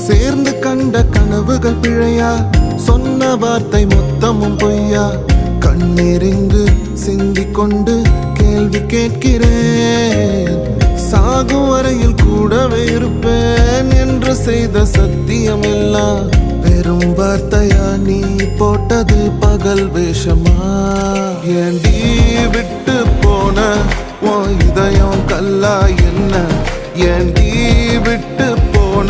சேர்ந்து கண்ட கனவுகள் பிழையா, சொன்ன வார்த்தை மொத்தமும் பொய்யா, கண்ணீரிங்கு சிந்திக் கொண்டு கேள்வி கேட்கிறேன். சாகும் வரையில் கூடவே இருப்பேன் என்று செய்த சத்தியம் எல்லாம் வெறும் வார்த்தையா, நீ போட்டது பகல் வேஷமா? ஏண்டி விட்டு போன உன் இதயம் கல்லா என்ன? ஏண்டி விட்டு போன